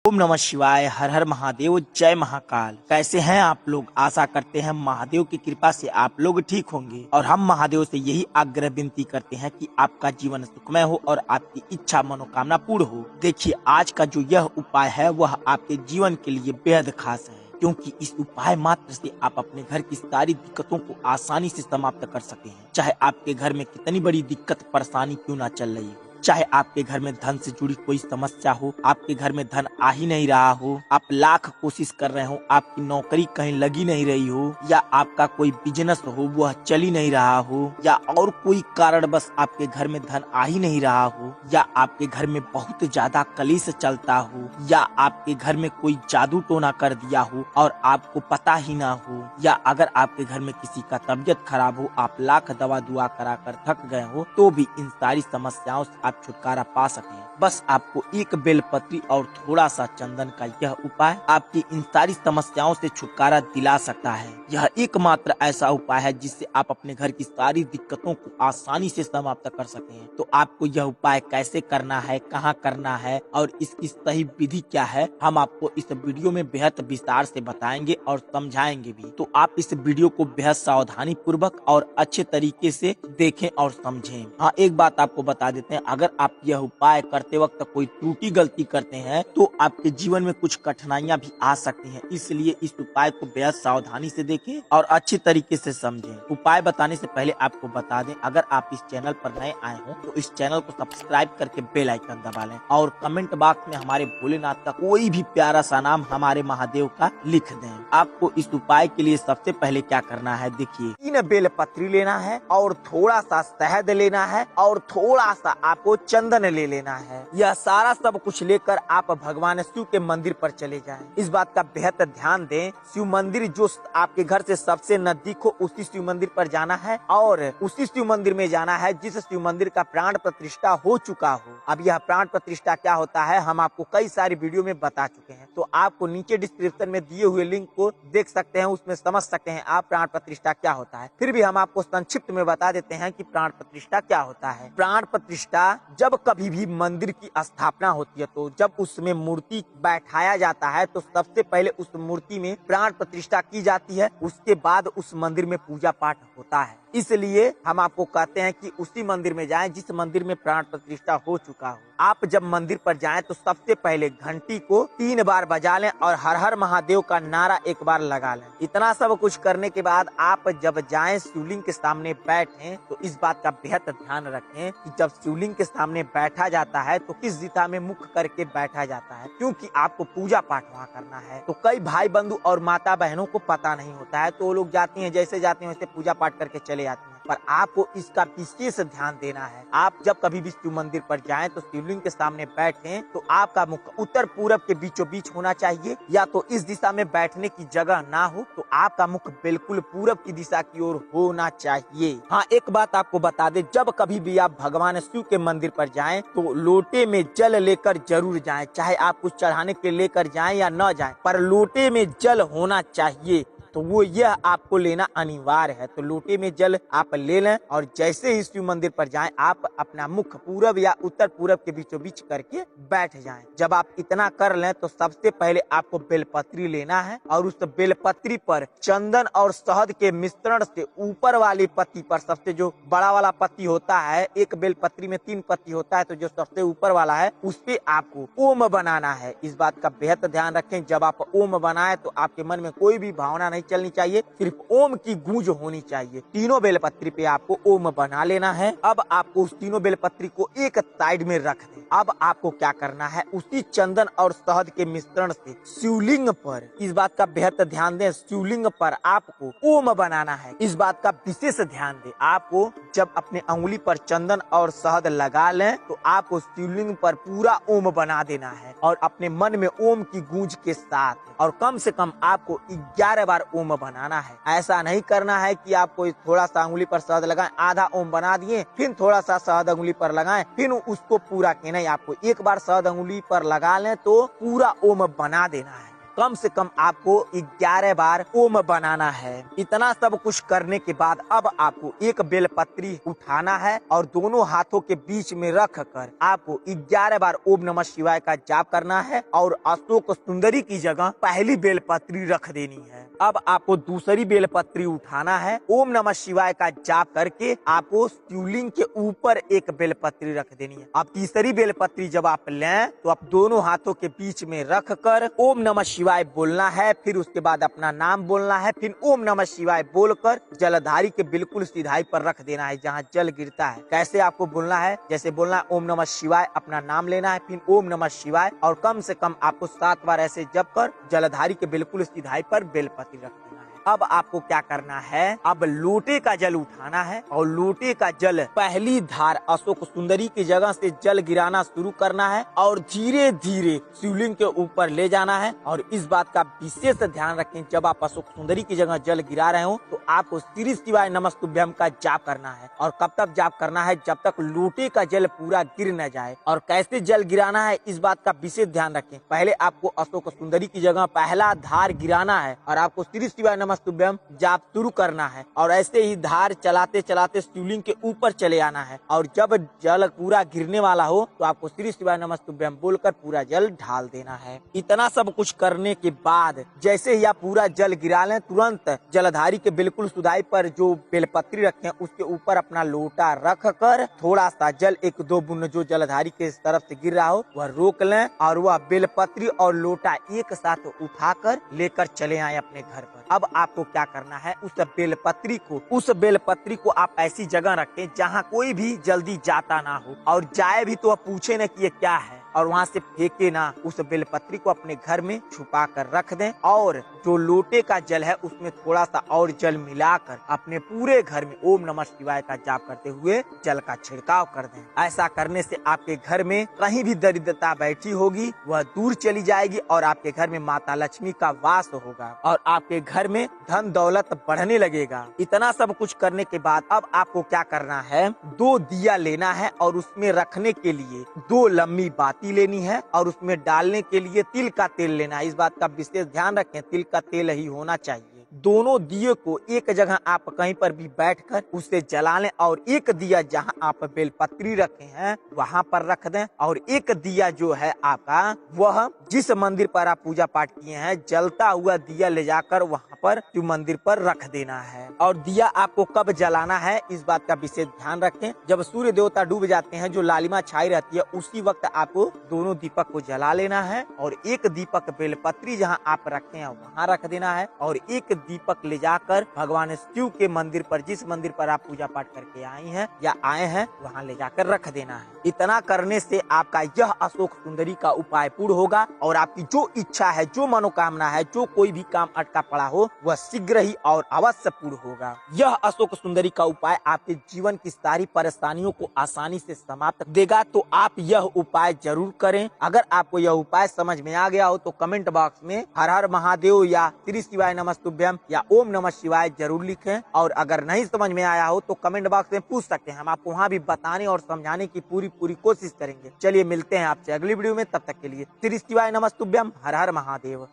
ओम नमः शिवाय। हर हर महादेव। जय महाकाल। कैसे हैं आप लोग? आशा करते हैं महादेव की कृपा से आप लोग ठीक होंगे और हम महादेव से यही आग्रह विनती करते हैं कि आपका जीवन सुखमय हो और आपकी इच्छा मनोकामना पूर्ण हो। देखिए, आज का जो यह उपाय है वह आपके जीवन के लिए बेहद खास है, क्योंकि इस उपाय मात्र से आप अपने घर की सारी दिक्कतों को आसानी से समाप्त कर सकते हैं। चाहे आपके घर में कितनी बड़ी दिक्कत परेशानी क्यों ना चल रही हो, चाहे आपके घर में धन से जुड़ी कोई समस्या हो, आपके घर में धन आ ही नहीं रहा हो, आप लाख कोशिश कर रहे हो, आपकी नौकरी कहीं लगी नहीं रही हो, या आपका कोई बिजनेस हो वह चल ही नहीं रहा हो, या और कोई कारण बस आपके घर में धन आ ही नहीं रहा हो, या आपके घर में बहुत ज्यादा कलेश चलता हो, या आपके घर में कोई जादू टोना कर दिया हो और आपको पता ही ना हो, या अगर आपके घर में किसी का तबीयत खराब हो, आप लाख दवा दुआ करा कर थक गए हो, तो भी इन सारी समस्याओं से आप छुटकारा पा सकें। बस आपको एक बेलपत्री और थोड़ा सा चंदन का यह उपाय आपकी इन सारी समस्याओं से छुटकारा दिला सकता है। यह एकमात्र ऐसा उपाय है जिससे आप अपने घर की सारी दिक्कतों को आसानी से समाप्त कर सकें। तो आपको यह उपाय कैसे करना है, कहाँ करना है और इसकी सही विधि क्या है, हम आपको इस वीडियो में बेहद विस्तार से बताएंगे और समझाएंगे भी। तो आप इस वीडियो को बेहद सावधानी पूर्वक और अच्छे तरीके से देखें और समझें। हाँ, एक बात आपको बता देते हैं, अगर आप यह उपाय करते वक्त कोई त्रुटि गलती करते हैं तो आपके जीवन में कुछ कठिनाइयां भी आ सकती हैं। इसलिए इस उपाय को बेहद सावधानी से देखें और अच्छी तरीके से समझें। उपाय बताने से पहले आपको बता दें, अगर आप इस चैनल पर नए आए हो तो इस चैनल को सब्सक्राइब करके बेल आइकन दबा लें और कमेंट बॉक्स में हमारे भोलेनाथ का कोई भी प्यारा सा नाम हमारे महादेव का लिख दें। आपको इस उपाय के लिए सबसे पहले क्या करना है, देखिए, 3 बेलपत्री लेना है और थोड़ा सा शहद लेना है और थोड़ा सा आपको चंदन ले लेना है। यह सारा सब कुछ लेकर आप भगवान शिव के मंदिर पर चले जाएं। इस बात का बेहद ध्यान दें, शिव मंदिर जो आपके घर से सबसे नजदीक हो उसी शिव मंदिर पर जाना है और उसी शिव मंदिर में जाना है जिस शिव मंदिर का प्राण प्रतिष्ठा हो चुका हो। अब यह प्राण प्रतिष्ठा क्या होता है हम आपको कई सारी वीडियो में बता चुके हैं, तो आपको नीचे डिस्क्रिप्शन में दिए हुए लिंक को देख सकते हैं, उसमें समझ सकते हैं आप प्राण प्रतिष्ठा क्या होता है। फिर भी हम आपको संक्षिप्त में बता देते हैं कि प्राण प्रतिष्ठा क्या होता है। प्राण प्रतिष्ठा जब कभी भी मंदिर की स्थापना होती है, तो जब उसमें मूर्ति बैठाया जाता है तो सबसे पहले उस मूर्ति में प्राण प्रतिष्ठा की जाती है, उसके बाद उस मंदिर में पूजा पाठ होता है। इसलिए हम आपको कहते हैं कि उसी मंदिर में जाएं जिस मंदिर में प्राण प्रतिष्ठा हो चुका हो। आप जब मंदिर पर जाएं तो सबसे पहले घंटी को 3 बार बजा लें और हर हर महादेव का नारा 1 बार लगा लें। इतना सब कुछ करने के बाद आप जब जाएं शिवलिंग के सामने बैठें तो इस बात का बेहद ध्यान रखें कि जब शिवलिंग के सामने बैठा जाता है तो किस दिशा में मुख करके बैठा जाता है, क्योंकि आपको पूजा पाठ वहाँ करना है। तो कई भाई बंधु और माता बहनों को पता नहीं होता है, तो वो लोग जाती हैं, जैसे जाते हैं वैसे पूजा पाठ करके चले जाते हैं, पर आपको इसका विशेष ध्यान देना है। आप जब कभी भी शिव मंदिर पर जाएं तो शिवलिंग के सामने बैठें तो आपका मुख उत्तर पूरब के बीचों बीच होना चाहिए, या तो इस दिशा में बैठने की जगह ना हो तो आपका मुख बिल्कुल पूरब की दिशा की ओर होना चाहिए। हाँ, एक बात आपको बता दे, जब कभी भी आप भगवान शिव के मंदिर पर जाएं तो लोटे में जल लेकर जरूर जाएं, चाहे आप कुछ चढ़ाने के लेकर जाएं या न जाएं, पर लोटे में जल होना चाहिए। तो वो यह आपको लेना अनिवार्य है। तो लोटे में जल आप ले लें और जैसे ही शिव मंदिर पर जाएं आप अपना मुख पूरब या उत्तर पूरब के बीचों बीच करके बैठ जाएं। जब आप इतना कर लें तो सबसे पहले आपको बेलपत्री लेना है और उस बेलपत्री पर चंदन और शहद के मिश्रण से ऊपर वाली पत्ती पर, सबसे जो बड़ा वाला पत्ती होता है, एक बेलपत्री में 3 पत्ती होता है, तो जो सबसे ऊपर वाला है उस पे आपको ओम बनाना है। इस बात का बेहद ध्यान रखें, जब आप ओम बनाए तो आपके मन में कोई भी भावना नहीं चलनी चाहिए, सिर्फ ओम की गूंज होनी चाहिए। तीनों बेलपत्री पे आपको ओम बना लेना है। अब आपको उस तीनों बेलपत्री को एक साइड में रख दें। अब आपको क्या करना है, उसी चंदन और शहद के मिश्रण से शिवलिंग पर, इस बात का बेहद ध्यान दें, शिवलिंग पर आपको ओम बनाना है। इस बात का विशेष ध्यान दें। आपको जब अपने अंगुली पर चंदन और शहद लगा लें तो आपको शिवलिंग पर पूरा ओम बना देना है और अपने मन में ओम की गूंज के साथ, और कम से कम आपको 11 बार ओम बनाना है। ऐसा नहीं करना है कि आपको थोड़ा सा अंगुली पर शहद लगाएं, आधा ओम बना दिए, फिर थोड़ा सा शहद अंगुली पर लगाएं, फिर उसको पूरा के नहीं, आपको 1 बार शहद अंगुली पर लगा लें तो पूरा ओम बना देना है। कम से कम आपको 11 बार ओम बनाना है। इतना सब कुछ करने के बाद अब आपको एक बेलपत्री उठाना है और दोनों हाथों के बीच में रख कर आपको 11 बार ओम नमः शिवाय का जाप करना है और अशोक सुंदरी की जगह पहली बेलपत्री रख देनी है। अब आपको दूसरी बेलपत्री उठाना है, ओम नमः शिवाय का जाप करके आपको शिवलिंग के ऊपर एक बेलपत्री रख देनी है। अब तीसरी बेलपत्री जब आप लें तो आप दोनों हाथों के बीच में रख कर ओम नमः शिवाय बोलना है, फिर उसके बाद अपना नाम बोलना है, फिर ओम नमः शिवाय बोलकर जलधारी के बिल्कुल सीधाई पर रख देना है जहाँ जल गिरता है। कैसे आपको बोलना है, जैसे बोलना है ओम नमः शिवाय, अपना नाम लेना है, फिर ओम नमः शिवाय और कम से कम आपको 7 बार ऐसे जप कर जलधारी के बिल्कुल सीधाई पर बेलपत्री रख देना है। अब आपको क्या करना है, अब लोटे का जल उठाना है और लोटे का जल पहली धार अशोक सुंदरी की जगह से जल गिराना शुरू करना है और धीरे धीरे शिवलिंग के ऊपर ले जाना है। और इस बात का विशेष ध्यान रखें, जब आप अशोक सुंदरी की जगह जल गिरा रहे हो तो आपको श्री शिवाय नमस्तुभ्यम का जाप करना है। और कब तक जाप करना है, जब तक लोटे का जल पूरा गिर न जाए। और कैसे जल गिराना है इस बात का विशेष ध्यान रखें। पहले आपको अशोक सुंदरी की जगह पहला धार गिराना है और आपको श्री शिवाय नमस्तुभ्यम जाप शुरू करना है और ऐसे ही धार चलाते चलाते शिवलिंग के ऊपर चले आना है। और जब जल पूरा गिरने वाला हो तो आपको श्री शिवाय नमस्तुभ्यम बोलकर पूरा जल ढाल देना है। इतना सब कुछ करने के बाद जैसे ही आप पूरा जल गिरा लें, तुरंत जलधारी के बिल्कुल सुधाई पर जो बेलपत्री रखे हैं उसके ऊपर अपना लोटा रख कर थोड़ा सा जल 1-2 बूंद जो जलधारी के तरफ से गिर रहा हो वह रोक लें और वह बेलपत्री और लोटा एक साथ उठाकर लेकर चले आए अपने घर पर। अब आपको क्या करना है, उस बेलपत्री को आप ऐसी जगह रखें जहाँ कोई भी जल्दी जाता ना हो और जाए भी तो आप पूछे न कि ये क्या है और वहाँ से फेंके ना। उस बेलपत्री को अपने घर में छुपा कर रख दें और जो लोटे का जल है उसमें थोड़ा सा और जल मिलाकर अपने पूरे घर में ओम नमः शिवाय का जाप करते हुए जल का छिड़काव कर दें। ऐसा करने से आपके घर में कहीं भी दरिद्रता बैठी होगी वह दूर चली जाएगी और आपके घर में माता लक्ष्मी का वास होगा और आपके घर में धन दौलत बढ़ने लगेगा। इतना सब कुछ करने के बाद अब आपको क्या करना है, 2 दिया लेना है और उसमें रखने के लिए 2 लंबी बाती लेनी है और उसमें डालने के लिए तिल का तेल लेना है। इस बात का विशेष ध्यान रखें, तिल का तेल ही होना चाहिए। दोनों दिए को एक जगह आप कहीं पर भी बैठकर उसे जला लें और एक दिया जहां आप बेलपत्री रखे हैं वहां पर रख दें और एक दिया जो है आपका वह जिस मंदिर पर आप पूजा पाठ किए हैं जलता हुआ दिया ले जाकर वहां पर शिव मंदिर पर रख देना है। और दिया आपको कब जलाना है इस बात का विशेष ध्यान रखें, जब सूर्य देवता डूब जाते हैं जो लालिमा छाई रहती है उसी वक्त आपको दोनों दीपक को जला लेना है और एक दीपक बेलपत्री जहाँ आप रखे हैं वहाँ रख देना है और एक दीपक ले जाकर भगवान शिव के मंदिर पर, जिस मंदिर पर आप पूजा पाठ करके आई हैं या आए हैं वहाँ ले जाकर रख देना है। इतना करने से आपका यह अशोक सुंदरी का उपाय पूर्ण होगा और आपकी जो इच्छा है, जो मनोकामना है, जो कोई भी काम अटका पड़ा हो वह शीघ्र ही और अवश्य पूर्ण होगा। यह अशोक सुंदरी का उपाय आपके जीवन की सारी परेशानियों को आसानी से समाप्त देगा, तो आप यह उपाय जरूर करें। अगर आपको यह उपाय समझ में आ गया हो तो कमेंट बॉक्स में हर हर महादेव या श्री शिवाय नमस्तुभ्यम या ओम नमः शिवाय जरूर लिखें। और अगर नहीं समझ में आया हो तो कमेंट बॉक्स में पूछ सकते हैं, हम आपको वहाँ भी बताने और समझाने की पूरी कोशिश करेंगे। चलिए मिलते हैं आपसे अगली वीडियो में, तब तक के लिए श्री शिवाय नमस्तुभ्यम, हर हर महादेव।